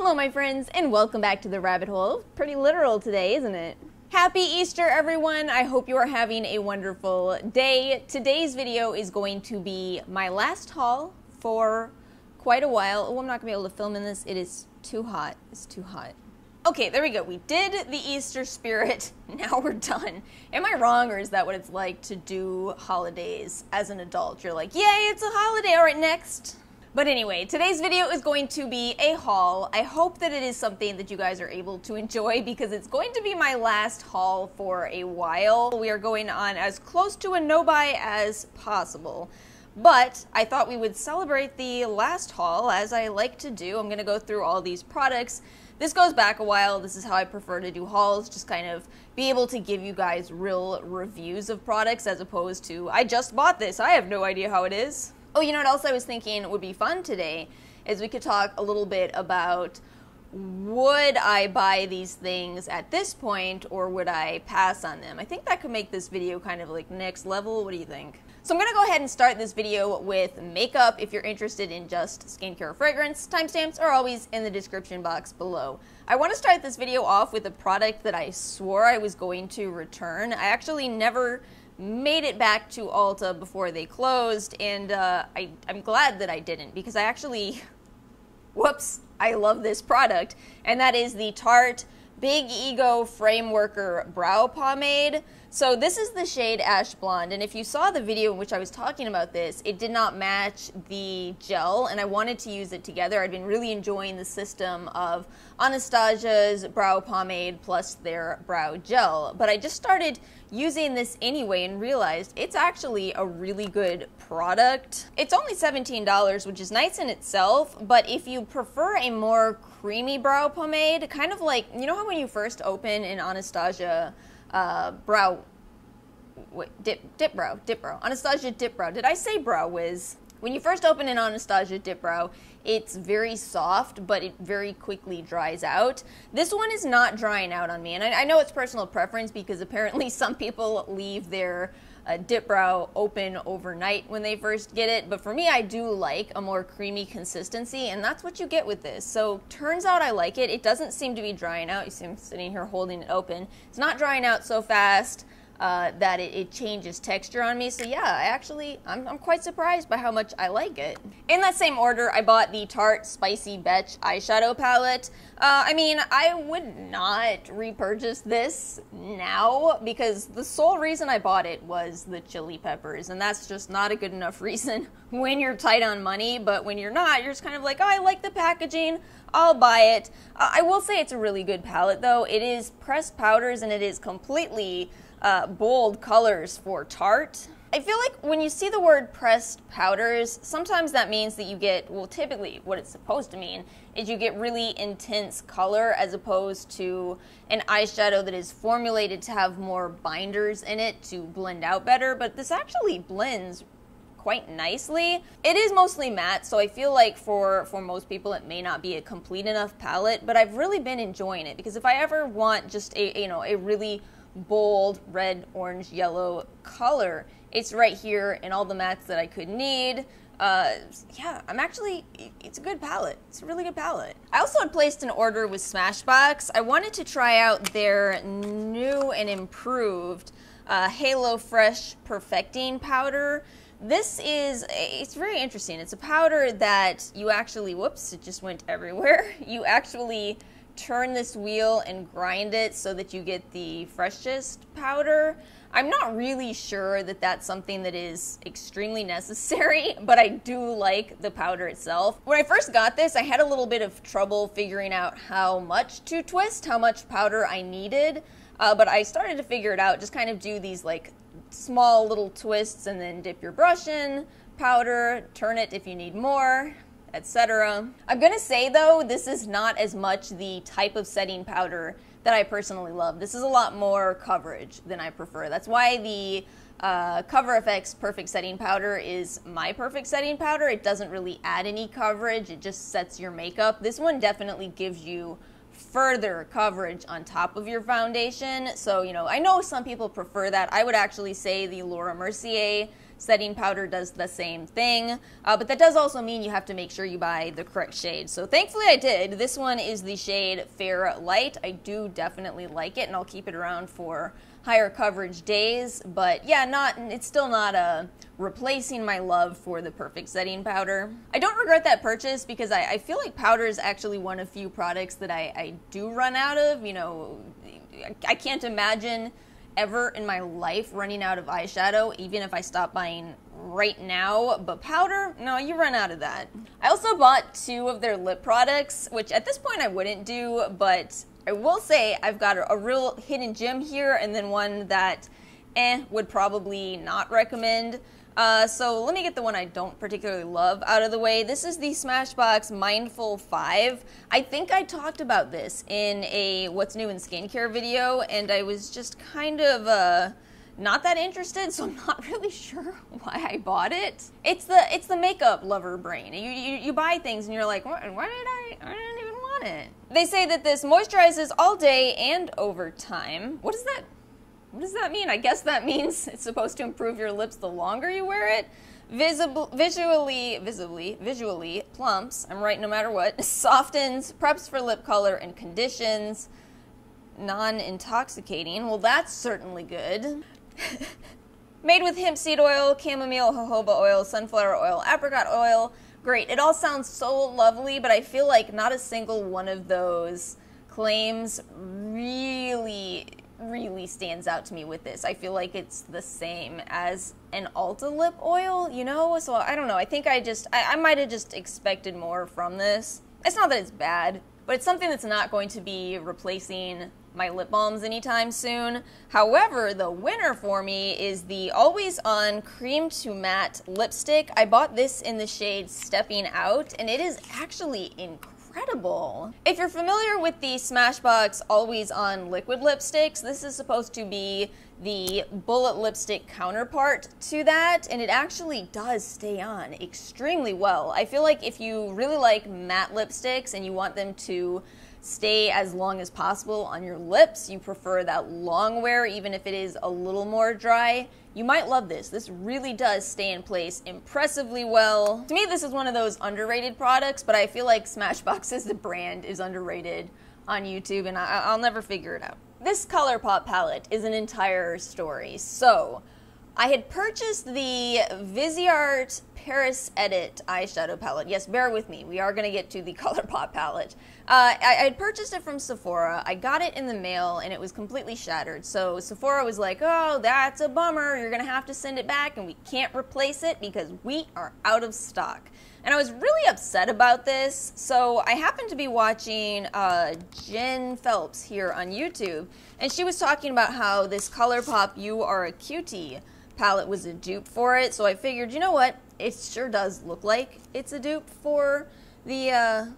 Hello my friends, and welcome back to the rabbit hole. Pretty literal today, isn't it? Happy Easter everyone! I hope you are having a wonderful day. Today's video is going to be my last haul for quite a while. Oh, I'm not going to be able to film in this. It is too hot. It's too hot. Okay, there we go. We did the Easter spirit. Now we're done. Am I wrong, or is that what it's like to do holidays as an adult? You're like, yay, it's a holiday. All right, next. But anyway, today's video is going to be a haul. I hope that it is something that you guys are able to enjoy because it's going to be my last haul for a while. We are going on as close to a no-buy as possible. But I thought we would celebrate the last haul as I like to do. I'm going to go through all these products. This goes back a while. This is how I prefer to do hauls, just kind of be able to give you guys real reviews of products as opposed to, I just bought this, I have no idea how it is. Oh, you know what else I was thinking would be fun today is we could talk a little bit about would I buy these things at this point or would I pass on them? I think that could make this video kind of like next level. What do you think? So I'm going to go ahead and start this video with makeup. If you're interested in just skincare or fragrance, timestamps are always in the description box below. I want to start this video off with a product that I swore I was going to return. I actually never made it back to Ulta before they closed, and I'm glad that I didn't because I actually, whoops, I love this product, and that is the Tarte Big Ego Frame Worker Brow Pomade. So this is the shade Ash Blonde, and if you saw the video in which I was talking about this, it did not match the gel, and I wanted to use it together. I'd been really enjoying the system of Anastasia's brow pomade plus their brow gel, but I just started using this anyway and realized it's actually a really good product. It's only $17, which is nice in itself, but if you prefer a more creamy brow pomade, kind of like, you know how when you first open an Anastasia dip brow. Anastasia Dip Brow. Did I say Brow Wiz? When you first open an Anastasia Dip Brow, it's very soft, but it very quickly dries out. This one is not drying out on me, and I know it's personal preference because apparently some people leave their dip brow open overnight when they first get it, but for me, I do like a more creamy consistency, and that's what you get with this. So turns out I like it. It doesn't seem to be drying out. You see I'm sitting here holding it open. It's not drying out so fast that it changes texture on me. So yeah, I'm quite surprised by how much I like it. In that same order, I bought the Tarte Spicy Betch eyeshadow palette. I mean, I would not repurchase this now because the sole reason I bought it was the chili peppers, and that's just not a good enough reason when you're tight on money, but when you're not, you're just kind of like, oh, I like the packaging, I'll buy it. I will say it's a really good palette though. It is pressed powders and it is completely bold colors for Tarte. I feel like when you see the word pressed powders, sometimes that means that you get, well, typically what it's supposed to mean is you get really intense color as opposed to an eyeshadow that is formulated to have more binders in it to blend out better, but this actually blends quite nicely. It is mostly matte, so I feel like for most people it may not be a complete enough palette, but I've really been enjoying it because if I ever want just a really bold red, orange, yellow color, it's right here in all the mattes that I could need. Yeah, it's a good palette. It's a really good palette. I also had placed an order with Smashbox. I wanted to try out their new and improved Halo Fresh Perfecting Powder. It's very interesting. It's a powder that you actually, whoops, it just went everywhere. You actually turn this wheel and grind it so that you get the freshest powder. I'm not really sure that that's something that is extremely necessary, but I do like the powder itself. When I first got this, I had a little bit of trouble figuring out how much to twist, how much powder I needed, but I started to figure it out. Just kind of do these like small little twists and then dip your brush in powder, turn it if you need more, etc. I'm gonna say though, this is not as much the type of setting powder that I personally love. This is a lot more coverage than I prefer. That's why the Cover FX Perfect Setting Powder is my perfect setting powder. It doesn't really add any coverage, it just sets your makeup. This one definitely gives you further coverage on top of your foundation. So, you know, I know some people prefer that. I would actually say the Laura Mercier setting powder does the same thing, but that does also mean you have to make sure you buy the correct shade. So thankfully I did. This one is the shade Fair Light. I do definitely like it, and I'll keep it around for higher coverage days, but yeah, it's still not replacing my love for the Perfect setting powder. I don't regret that purchase because I feel like powder is actually one of few products that I do run out of. You know, I can't imagine ever in my life running out of eyeshadow, even if I stop buying right now, but powder, no, you run out of that. I also bought 2 of their lip products, which at this point I wouldn't do, but I will say I've got a real hidden gem here, and then one that would probably not recommend. So let me get the one I don't particularly love out of the way. This is the Smashbox Mindful 5. I think I talked about this in a What's New in Skincare video, and I was just kind of not that interested, so I'm not really sure why I bought it. It's the makeup lover brain. You buy things and you're like, why did I didn't even want it. They say that this moisturizes all day and over time. What does that mean? I guess that means it's supposed to improve your lips the longer you wear it. Visually plumps, I'm right no matter what, softens, preps for lip color, and conditions. Non-intoxicating, well that's certainly good. Made with hemp seed oil, chamomile, jojoba oil, sunflower oil, apricot oil. Great, it all sounds so lovely, but I feel like not a single one of those claims really stands out to me with this. I feel like it's the same as an Ulta lip oil, you know? So I don't know, I think I might have just expected more from this. It's not that it's bad, but it's something that's not going to be replacing my lip balms anytime soon. However, the winner for me is the Always On Cream to Matte lipstick. I bought this in the shade Stepping Out, and it is actually incredible. If you're familiar with the Smashbox Always On liquid lipsticks, this is supposed to be the bullet lipstick counterpart to that, and it actually does stay on extremely well. I feel like if you really like matte lipsticks and you want them to stay as long as possible on your lips, you prefer that long wear even if it is a little more dry, you might love this. This really does stay in place impressively well. To me, this is one of those underrated products, but I feel like Smashbox as the brand is underrated on YouTube, and I'll never figure it out. This Colourpop palette is an entire story. So, I had purchased the Viseart Paris Edit eyeshadow palette. Yes, bear with me. We are going to get to the Colourpop palette. I had purchased it from Sephora. I got it in the mail, and it was completely shattered. So Sephora was like, oh, that's a bummer. You're going to have to send it back, and we can't replace it because we are out of stock. And I was really upset about this. So I happened to be watching Jen Phelps here on YouTube, and she was talking about how this Colourpop You Are a Cutie palette was a dupe for it. So I figured, you know what? It sure does look like it's a dupe for the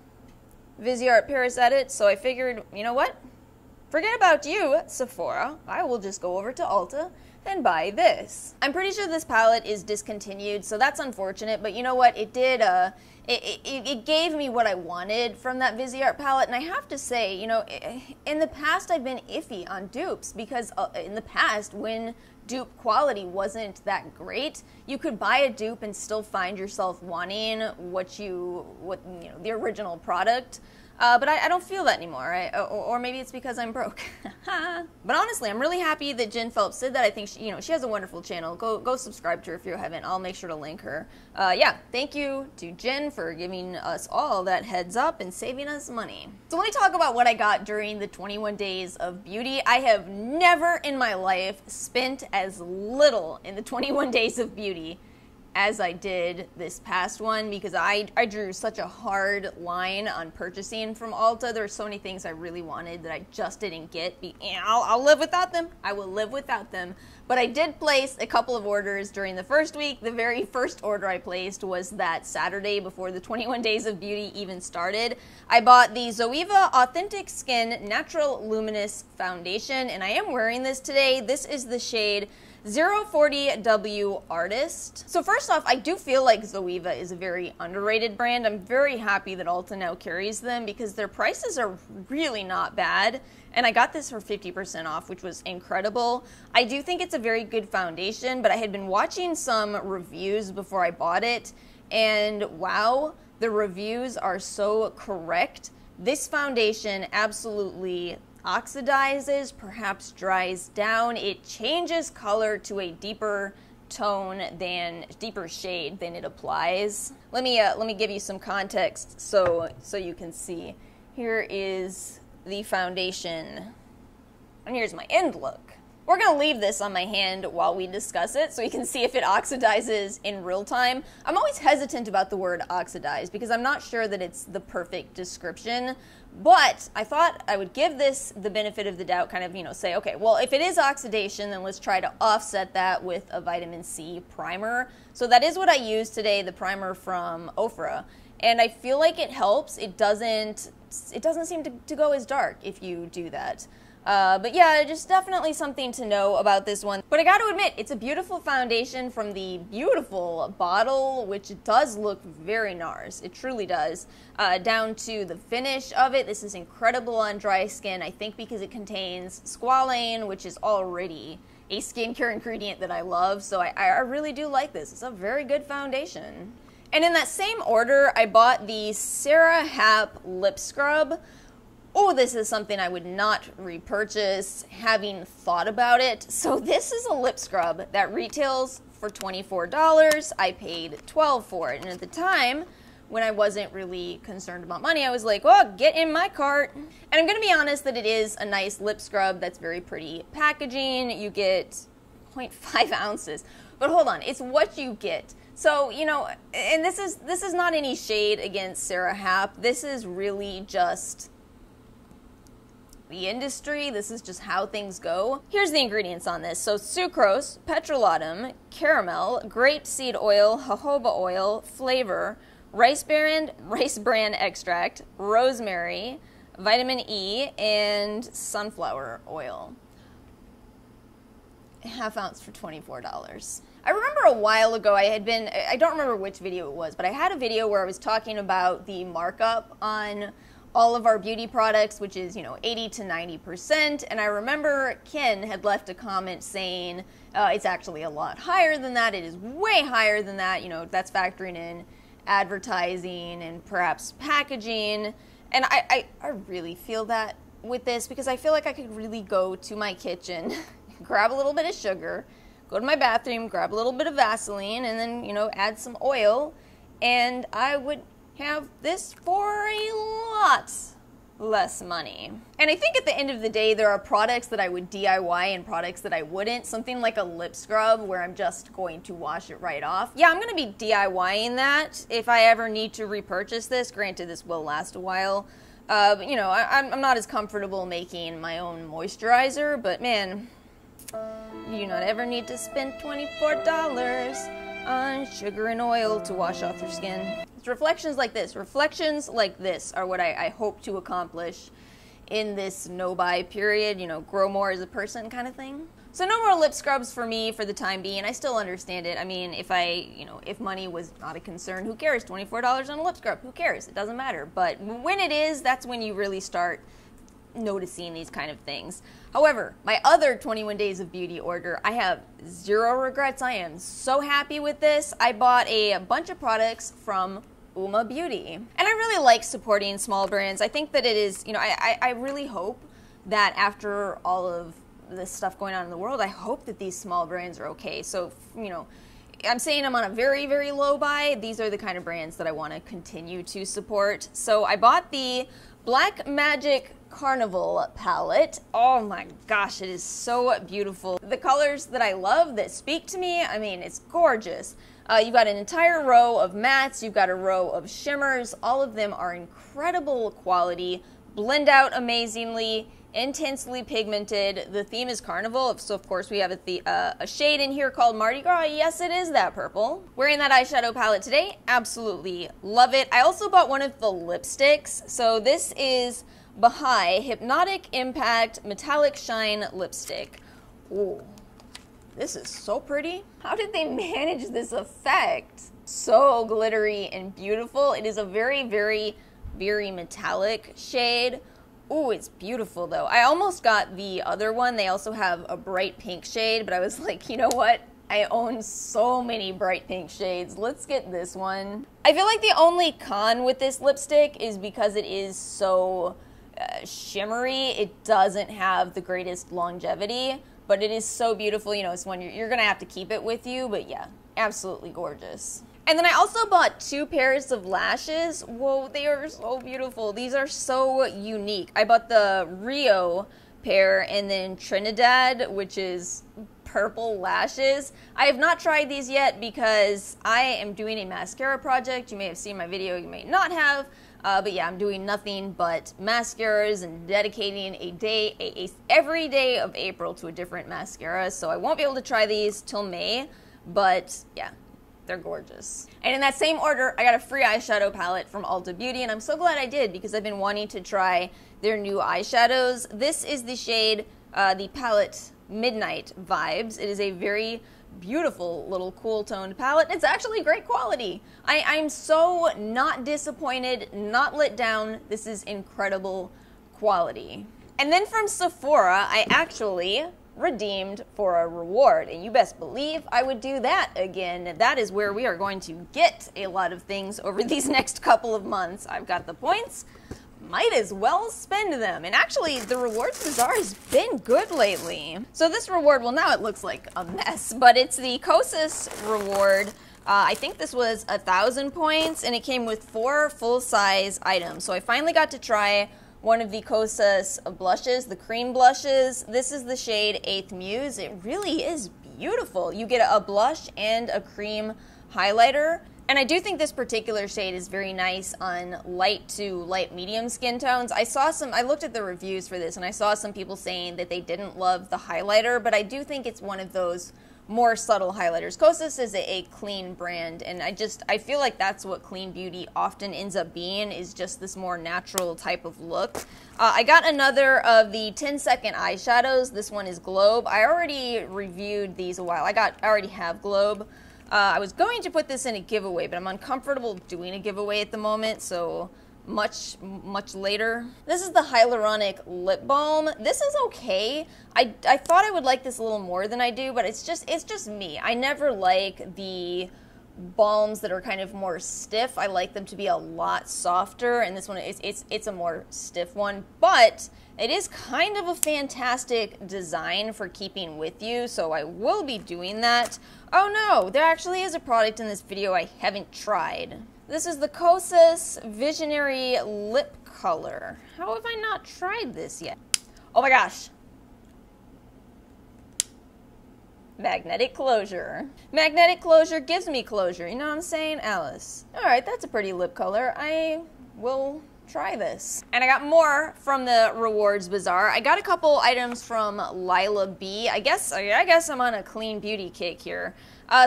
Viseart Paris Edit. So I figured, you know what? Forget about you, Sephora. I will just go over to Ulta and buy this. I'm pretty sure this palette is discontinued, so that's unfortunate, but you know what? It did, it gave me what I wanted from that Viseart palette, and I have to say, you know, in the past I've been iffy on dupes, because in the past, when dupe quality wasn't that great, you could buy a dupe and still find yourself wanting what you know, the original product. But I don't feel that anymore, or maybe it's because I'm broke. But honestly, I'm really happy that Jen Phelps did that. I think she has a wonderful channel. Go subscribe to her if you haven't. I'll make sure to link her. Yeah, thank you to Jen for giving us all that heads up and saving us money. So let me talk about what I got during the 21 days of beauty. I have never in my life spent as little in the 21 days of beauty as I did this past one, because I drew such a hard line on purchasing from Ulta. There were so many things I really wanted that I just didn't get. I'll live without them. I will live without them. But I did place a couple of orders during the first week. The very first order I placed was that Saturday before the 21 Days of Beauty even started. I bought the Zoeva Authentic Skin Natural Luminous Foundation, and I am wearing this today. This is the shade 040W Artist. So first off, I do feel like Zoeva is a very underrated brand. I'm very happy that Ulta now carries them because their prices are really not bad. And I got this for 50% off, which was incredible. I do think it's a very good foundation, but I had been watching some reviews before I bought it, and wow, the reviews are so correct. This foundation absolutely oxidizes, perhaps dries down. It changes color to a deeper shade than it applies. Let me give you some context so you can see. Here is the foundation, and here's my end look. We're gonna leave this on my hand while we discuss it so you can see if it oxidizes in real time. I'm always hesitant about the word oxidize because I'm not sure that it's the perfect description, but I thought I would give this the benefit of the doubt, kind of, say, okay, well, if it is oxidation, then let's try to offset that with a vitamin C primer. So that is what I used today, the primer from Ofra. And I feel like it helps. It doesn't seem to go as dark if you do that. But yeah, just definitely something to know about this one. But I got to admit, it's a beautiful foundation from the beautiful bottle, which does look very NARS. It truly does. Down to the finish of it. This is incredible on dry skin, I think because it contains squalane, which is already a skincare ingredient that I love. So I really do like this. It's a very good foundation. And in that same order, I bought the Sarah Happ Lip Scrub. Oh, this is something I would not repurchase, having thought about it. So this is a lip scrub that retails for $24. I paid $12 for it. And at the time, when I wasn't really concerned about money, I was like, oh, get in my cart. And I'm going to be honest that it is a nice lip scrub that's very pretty packaging. You get 0.5 ounces. But hold on, it's what you get. So, and this is not any shade against Sarah Happ. This is really just the industry. This is just how things go. Here's the ingredients on this. So sucrose, petrolatum, caramel, grapeseed oil, jojoba oil, flavor, rice bran extract, rosemary, vitamin E, and sunflower oil. Half ounce for $24. I remember a while ago I don't remember which video it was, but I had a video where I was talking about the markup on all of our beauty products, which is, 80 to 90%. And I remember Ken had left a comment saying it's actually a lot higher than that. It is way higher than that. That's factoring in advertising and perhaps packaging. And I really feel that with this because I feel like I could really go to my kitchen, grab a little bit of sugar, go to my bathroom, grab a little bit of Vaseline, and then, add some oil, and I would have this for a lot less money. And I think at the end of the day, there are products that I would DIY and products that I wouldn't. Something like a lip scrub where I'm just going to wash it right off. Yeah, I'm going to be DIYing that if I ever need to repurchase this. Granted, this will last a while. But, I'm not as comfortable making my own moisturizer, but man, you don't ever need to spend $24 on sugar and oil to wash off your skin. It's reflections like this are what I hope to accomplish in this no-buy period, grow more as a person kind of thing. So no more lip scrubs for me for the time being. I still understand it. I mean, if money was not a concern, who cares? $24 on a lip scrub, who cares? It doesn't matter. But when it is, that's when you really start noticing these kind of things. However, my other 21 Days of Beauty order, I have zero regrets. I am so happy with this. I bought a bunch of products from Uma Beauty. And I really like supporting small brands. I think that it is, I really hope that after all of this stuff going on in the world, I hope that these small brands are okay. So, I'm saying I'm on a very, very low buy. These are the kind of brands that I want to continue to support. So I bought the Black Magic Carnival palette. Oh my gosh, it is so beautiful. The colors that I love that speak to me, I mean, it's gorgeous. You've got an entire row of mattes, you've got a row of shimmers. All of them are incredible quality, blend out amazingly, intensely pigmented. The theme is carnival, so of course we have a shade in here called Mardi Gras. Yes, it is that purple. Wearing that eyeshadow palette today, absolutely love it. I also bought one of the lipsticks. So this is Bahai Hypnotic Impact Metallic Shine Lipstick. Ooh, this is so pretty. How did they manage this effect? So glittery and beautiful. It is a very, very, very metallic shade. Ooh, it's beautiful though. I almost got the other one. They also have a bright pink shade, but I was like, you know what? I own so many bright pink shades. Let's get this one. I feel like the only con with this lipstick is because it is so shimmery. It doesn't have the greatest longevity, but it is so beautiful. You know, it's one you're gonna have to keep it with you, but yeah, absolutely gorgeous. And then I also bought 2 pairs of lashes. Whoa, they are so beautiful. These are so unique. I bought the Rio pair and then Trinidad, which is purple lashes. I have not tried these yet because I am doing a mascara project. You may have seen my video, you may not have. But yeah, I'm doing nothing but mascaras and dedicating every day of April to a different mascara. So I won't be able to try these till May, but yeah. They're gorgeous. And in that same order, I got a free eyeshadow palette from Ulta Beauty, and I'm so glad I did because I've been wanting to try their new eyeshadows. This is the shade, the palette Midnight Vibes. It is a very beautiful little cool toned palette. It's actually great quality. I'm so not disappointed, not let down. This is incredible quality. And then from Sephora, I actually redeemed for a reward, and you best believe I would do that again. That is where we are going to get a lot of things over these next couple of months. I've got the points, might as well spend them. And actually, the rewards bazaar has been good lately. So this reward, well, now it looks like a mess, but it's the Kosas reward. I think this was 1,000 points, and it came with 4 full-size items. So I finally got to try one of the Kosas blushes, the cream blushes. This is the shade 8th Muse. It really is beautiful. You get a blush and a cream highlighter. And I do think this particular shade is very nice on light to light medium skin tones. I looked at the reviews for this and I saw some people saying that they didn't love the highlighter, but I do think it's one of those more subtle highlighters. Kosas is a clean brand, and I feel like that's what clean beauty often ends up being, is just this more natural type of look. I got another of the 10-second eyeshadows. This one is Globe. I already reviewed these a while. I already have Globe. I was going to put this in a giveaway, but I'm uncomfortable doing a giveaway at the moment, so much later. This is the Hyaluronic Lip Balm. This is okay. I thought I would like this a little more than I do, but it's just me. I never like the balms that are kind of more stiff. I like them to be a lot softer, and this one it's a more stiff one, but it is kind of a fantastic design for keeping with you, so I will be doing that. Oh no, there actually is a product in this video I haven't tried. This is the Kosas Visionary Lip Color. How have I not tried this yet? Oh my gosh. Magnetic closure. Magnetic closure gives me closure. You know what I'm saying, Alice? All right, that's a pretty lip color. I will try this. And I got more from the rewards bazaar. I got a couple items from Lila B. I guess I'm on a clean beauty kick here.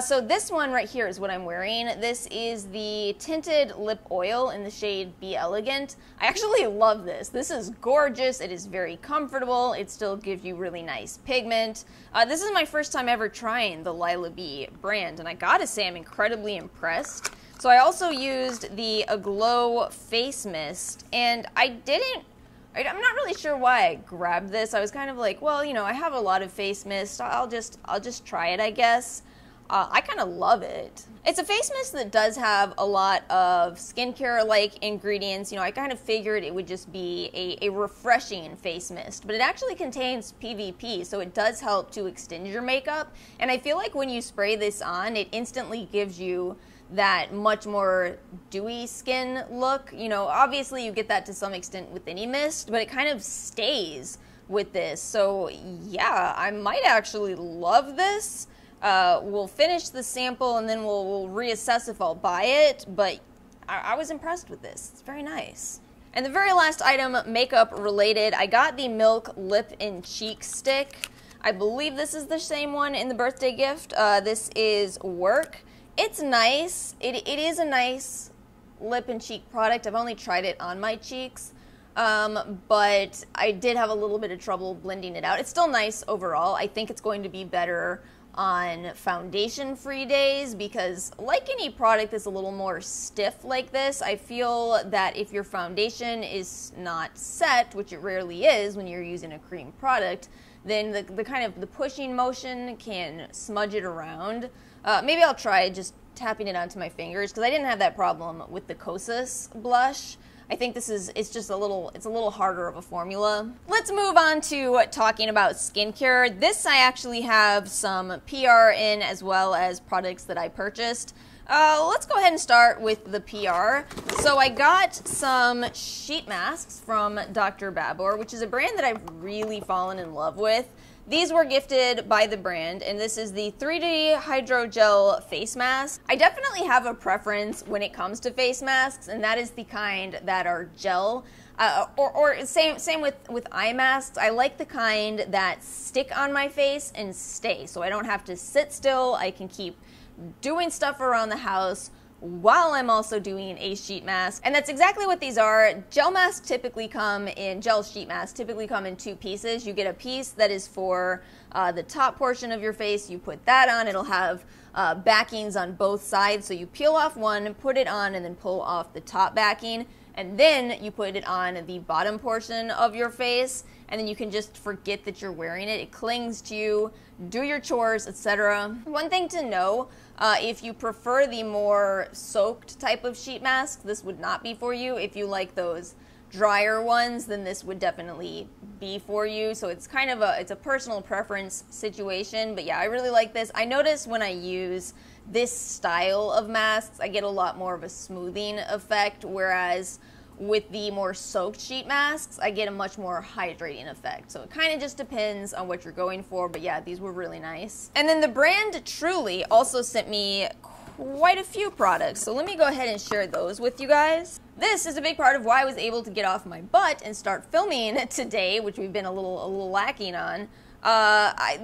So this one right here is what I'm wearing. This is the tinted lip oil in the shade Be Elegant. I actually love this. This is gorgeous. It is very comfortable. It still gives you really nice pigment. This is my first time ever trying the Lila B brand, and I gotta say I'm incredibly impressed. So I also used the Aglow Face Mist, and I'm not really sure why I grabbed this. I was kind of like, well, you know, I have a lot of face mist. I'll just try it, I guess. I kind of love it. It's a face mist that does have a lot of skincare-like ingredients. You know, I kind of figured it would just be a refreshing face mist, but it actually contains PVP, so it does help to extend your makeup. And I feel like when you spray this on, it instantly gives you that much more dewy skin look. You know, obviously you get that to some extent with any mist, but it kind of stays with this. So yeah, I might actually love this. We'll finish the sample and then we'll reassess if I'll buy it, but I was impressed with this. It's very nice. And the very last item, makeup related, I got the Milk Lip and Cheek Stick. I believe this is the same one in the birthday gift. This is Work. It's nice. It is a nice lip and cheek product. I've only tried it on my cheeks, but I did have a little bit of trouble blending it out. It's still nice overall. I think it's going to be better on foundation-free days because, like any product that's a little more stiff like this, I feel that if your foundation is not set, which it rarely is when you're using a cream product, then the kind of the pushing motion can smudge it around. Maybe I'll try just tapping it onto my fingers because I didn't have that problem with the Kosas blush. I think it's just a little harder of a formula. Let's move on to talking about skincare. This I actually have some PR in as well as products that I purchased. Let's go ahead and start with the PR. So I got some sheet masks from Dr. Babor, which is a brand that I've really fallen in love with. These were gifted by the brand, and this is the 3D Hydrogel face mask. I definitely have a preference when it comes to face masks, and that is the kind that are gel. Or same with eye masks. I like the kind that stick on my face and stay, so I don't have to sit still. I can keep doing stuff around the house while I'm also doing a sheet mask. And that's exactly what these are. Gel masks typically come in, gel sheet masks typically come in two pieces. You get a piece that is for the top portion of your face. You put that on. It'll have backings on both sides. So you peel off one, put it on, and then pull off the top backing. And then you put it on the bottom portion of your face, and then you can just forget that you're wearing it. It clings to you, do your chores, etc. One thing to know, if you prefer the more soaked type of sheet mask, this would not be for you. If you like those drier ones, then this would definitely be for you. So it's kind of it's a personal preference situation, but yeah, I really like this. I notice when I use this style of masks, I get a lot more of a smoothing effect, whereas with the more soaked sheet masks, I get a much more hydrating effect. So it kind of just depends on what you're going for, but yeah, these were really nice. And then the brand Truly also sent me quite a few products, so let me go ahead and share those with you guys. This is a big part of why I was able to get off my butt and start filming today, which we've been a little lacking on.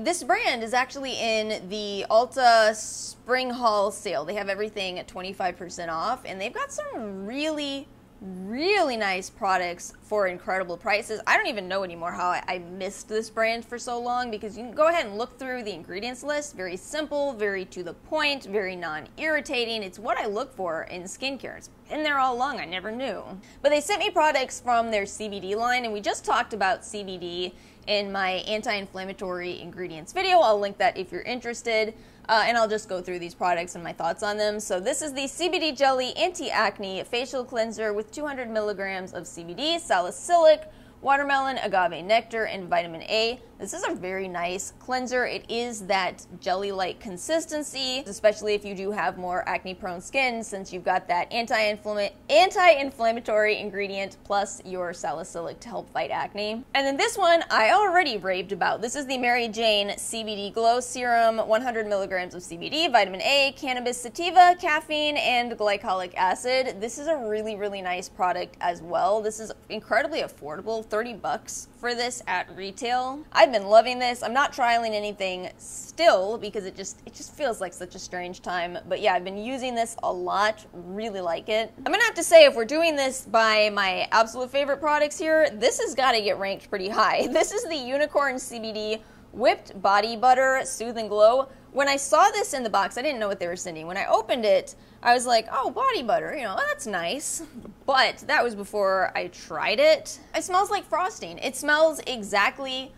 This brand is actually in the Ulta Spring Haul sale. They have everything at 25% off, and they've got some really nice products for incredible prices. I don't even know anymore how I missed this brand for so long, because you can go ahead and look through the ingredients list. Very simple, very to the point, very non-irritating. It's what I look for in skincare. It's been there all along, I never knew. But they sent me products from their CBD line, and we just talked about CBD in my anti-inflammatory ingredients video. I'll link that if you're interested. And I'll just go through these products and my thoughts on them. So this is the CBD Jelly Anti-Acne Facial Cleanser with 200 milligrams of CBD, salicylic, watermelon, agave nectar, and vitamin A. This is a very nice cleanser. It is that jelly-like consistency, especially if you do have more acne-prone skin, since you've got that anti-inflammatory ingredient plus your salicylic to help fight acne. And then this one I already raved about. This is the Mary Jane CBD Glow Serum, 100 milligrams of CBD, vitamin A, cannabis sativa, caffeine, and glycolic acid. This is a really nice product as well. This is incredibly affordable, 30 bucks for this at retail. I've been loving this. I'm not trialing anything still because it just feels like such a strange time. But yeah, I've been using this a lot. Really like it. I'm gonna have to say, if we're doing this by my absolute favorite products here, this has got to get ranked pretty high. This is the Unicorn CBD Whipped Body Butter Soothe and Glow. When I saw this in the box, I didn't know what they were sending. When I opened it, I was like, oh, body butter, you know, that's nice. But that was before I tried it. It smells like frosting. It smells exactly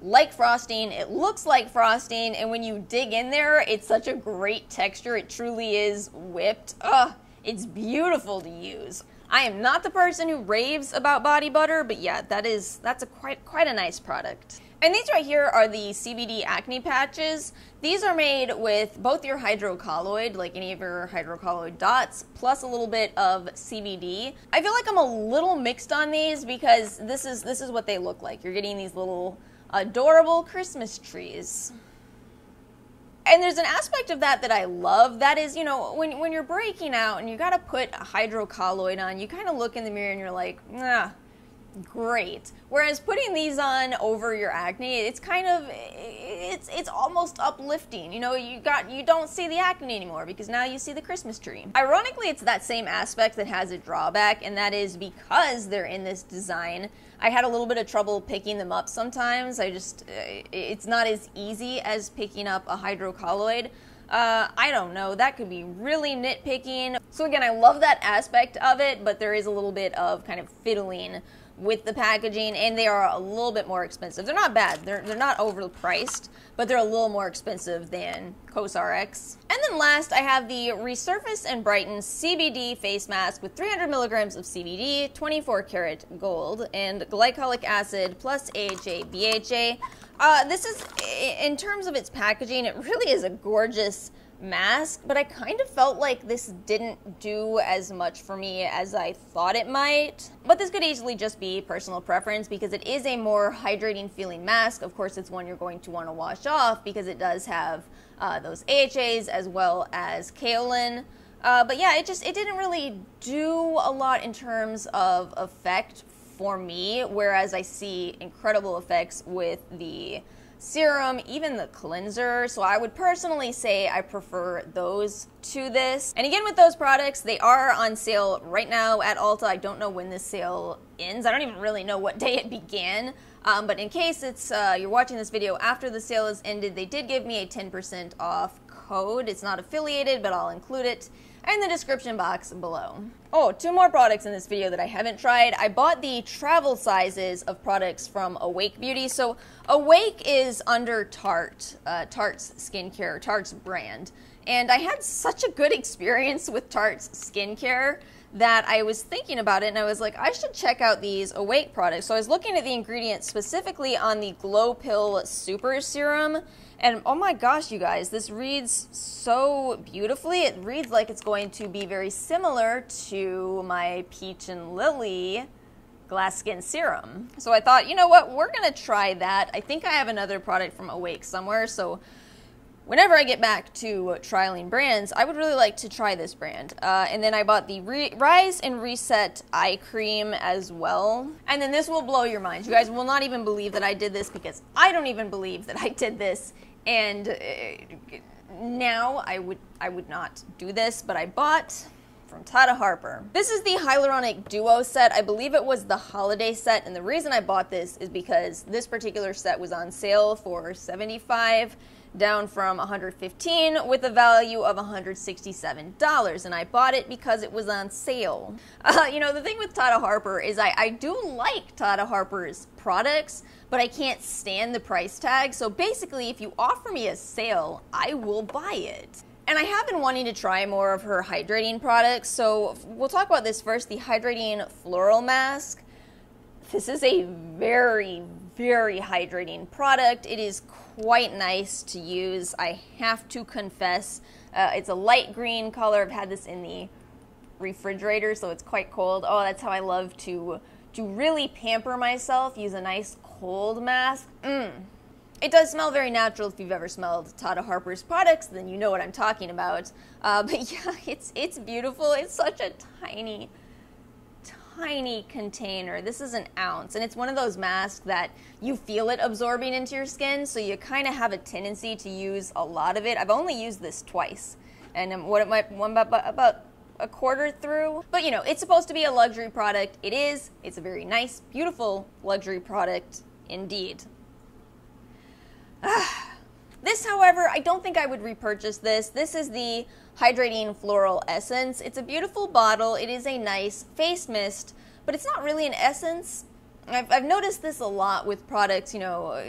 like frosting. It looks like frosting. And when you dig in there, it's such a great texture. It truly is whipped. Ugh, it's beautiful to use. I am not the person who raves about body butter, but yeah, that's a quite a nice product. And these right here are the CBD acne patches. These are made with both your hydrocolloid, like any of your hydrocolloid dots, plus a little bit of CBD. I feel like I'm a little mixed on these because this is what they look like. You're getting these little adorable Christmas trees. And there's an aspect of that I love. That is, you know, when you're breaking out and you got to put a hydrocolloid on, you kind of look in the mirror and you're like, ah, great. Whereas putting these on over your acne, it's kind of, it's almost uplifting. You know, you don't see the acne anymore because now you see the Christmas tree. Ironically, it's that same aspect that has a drawback, and that is because they're in this design, I had a little bit of trouble picking them up sometimes. It's not as easy as picking up a hydrocolloid. I don't know, that could be really nitpicking. So again, I love that aspect of it, but there is a little bit of kind of fiddling with the packaging, and they are a little bit more expensive. They're not bad, they're not overpriced, but they're a little more expensive than CosRx. And then last, I have the Resurface and Brighten CBD face mask with 300 milligrams of CBD, 24 karat gold, and glycolic acid plus AHA, BHA. This is, in terms of its packaging, it really is a gorgeous mask, but I kind of felt like this didn't do as much for me as I thought it might. But this could easily just be personal preference because it is a more hydrating feeling mask. Of course, it's one you're going to want to wash off because it does have those AHAs as well as kaolin. But yeah, it didn't really do a lot in terms of effect for me, whereas I see incredible effects with the serum, even the cleanser. So I would personally say I prefer those to this. And again, with those products, they are on sale right now at Ulta. I don't know when this sale ends. I don't even really know what day it began. But in case you're watching this video after the sale has ended, they did give me a 10% off code. It's not affiliated, but I'll include it in the description box below. Oh, 2 more products in this video that I haven't tried. I bought the travel sizes of products from Awake Beauty. So Awake is under Tarte, Tarte's skincare, Tarte's brand. And I had such a good experience with Tarte's skincare that I was thinking about it, and I was like, I should check out these Awake products. So I was looking at the ingredients specifically on the Glow Pill Super Serum, and oh my gosh, you guys, this reads so beautifully. It reads like it's going to be very similar to my Peach and Lily Glass Skin Serum. So I thought, you know what, we're gonna try that. I think I have another product from Awake somewhere, so whenever I get back to trialing brands, I would really like to try this brand. And then I bought the Rise and Reset Eye Cream as well. And then this will blow your minds. You guys will not even believe that I did this because I don't even believe that I did this. And now I would not do this, but I bought from Tata Harper. This is the Hyaluronic Duo set. I believe it was the holiday set, and the reason I bought this is because this particular set was on sale for $75, down from $115, with a value of $167, and I bought it because it was on sale. You know, the thing with Tata Harper is I do like Tata Harper's products, but I can't stand the price tag, so basically if you offer me a sale, I will buy it. And I have been wanting to try more of her hydrating products, so we'll talk about this first, the Hydrating Floral Mask. This is a very, very hydrating product. It is quite nice to use, I have to confess. It's a light green color. I've had this in the refrigerator, so it's quite cold. Oh, that's how I love to really pamper myself, use a nice cold mask. It does smell very natural. If you've ever smelled Tata Harper's products, then you know what I'm talking about. But yeah, it's beautiful. It's such a tiny container. This is an ounce, and it's one of those masks that you feel it absorbing into your skin, so you kind of have a tendency to use a lot of it. I've only used this twice, and I'm about a quarter through. But you know, it's supposed to be a luxury product. It is. It's a very nice, beautiful luxury product indeed. This, however, I don't think I would repurchase this. This is the Hydrating Floral Essence. It's a beautiful bottle. It is a nice face mist, but it's not really an essence. I've noticed this a lot with products, you know,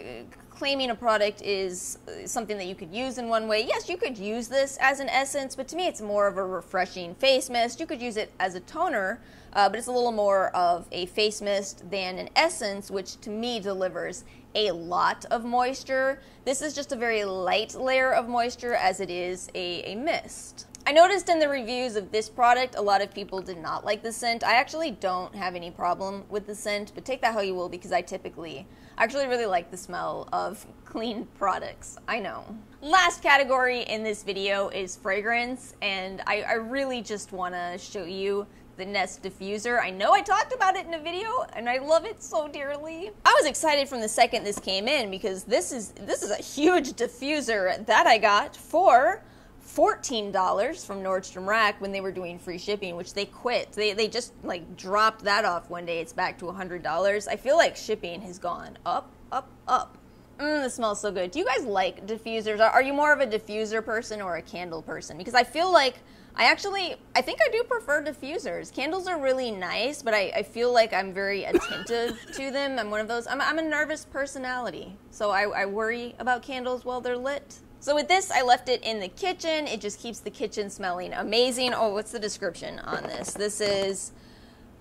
claiming a product is something that you could use in one way. Yes, you could use this as an essence, but to me it's more of a refreshing face mist. You could use it as a toner, but it's a little more of a face mist than an essence, which to me delivers a lot of moisture. This is just a very light layer of moisture as it is a mist. I noticed in the reviews of this product, a lot of people did not like the scent. I actually don't have any problem with the scent, but take that how you will, because I actually really like the smell of clean products. I know. Last category in this video is fragrance, and I really just want to show you the Nest Diffuser. I know I talked about it in a video, and I love it so dearly. I was excited from the second this came in because this is a huge diffuser that I got for $14 from Nordstrom Rack when they were doing free shipping, which they quit. They just like dropped that off one day. It's back to $100. I feel like shipping has gone up, up, up. This smells so good. Do you guys like diffusers? Are you more of a diffuser person or a candle person? Because I feel like I think I do prefer diffusers. Candles are really nice, but I feel like I'm very attentive to them. I'm one of those, I'm a nervous personality, so I worry about candles while they're lit. So with this, I left it in the kitchen. It just keeps the kitchen smelling amazing. Oh, what's the description on this? This is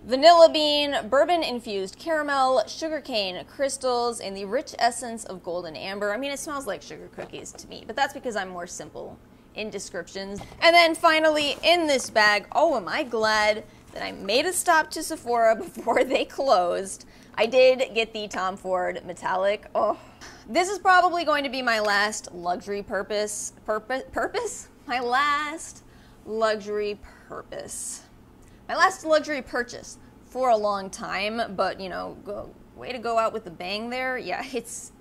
vanilla bean, bourbon-infused caramel, sugarcane crystals, and the rich essence of golden amber. I mean, it smells like sugar cookies to me, but that's because I'm more simple in descriptions. And then finally, in this bag, oh, am I glad that I made a stop to Sephora before they closed. I did get the Tom Ford Metallic. Oh, this is probably going to be my last luxury purchase. My last luxury purchase for a long time, but you know, way to go out with a bang there. Yeah, it's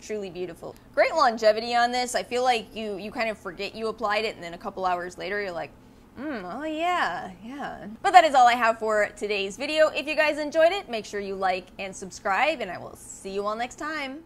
truly beautiful. Great longevity on this. I feel like you kind of forget you applied it, and then a couple hours later you're like, oh yeah. But that is all I have for today's video. If you guys enjoyed it, make sure you like and subscribe, and I will see you all next time.